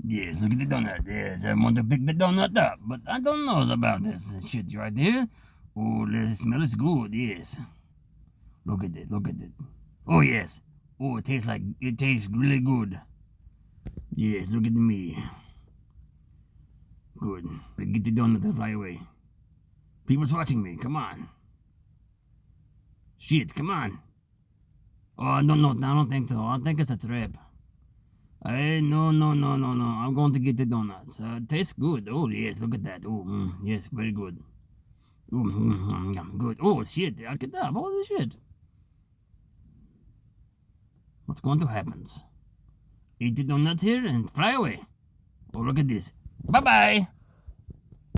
Yes, look at the donut. Yes, I want to pick the donut up, but I don't know about this shit right here. Oh, the smell is good. Yes. Look at it. Look at it. Oh yes. Oh, it tastes really good. Yes, look at me. Good. Get the donut right away. People's watching me. Come on. Shit, come on. Oh, I don't know. I don't think so. I think it's a trap. No. I'm going to get the donuts. Tastes good. Oh, yes, look at that. Oh, yes, very good. Oh, good. Oh, shit. I get that. Holy shit. What's going to happen? Eat the donuts here and fly away. Oh, look at this. Bye bye.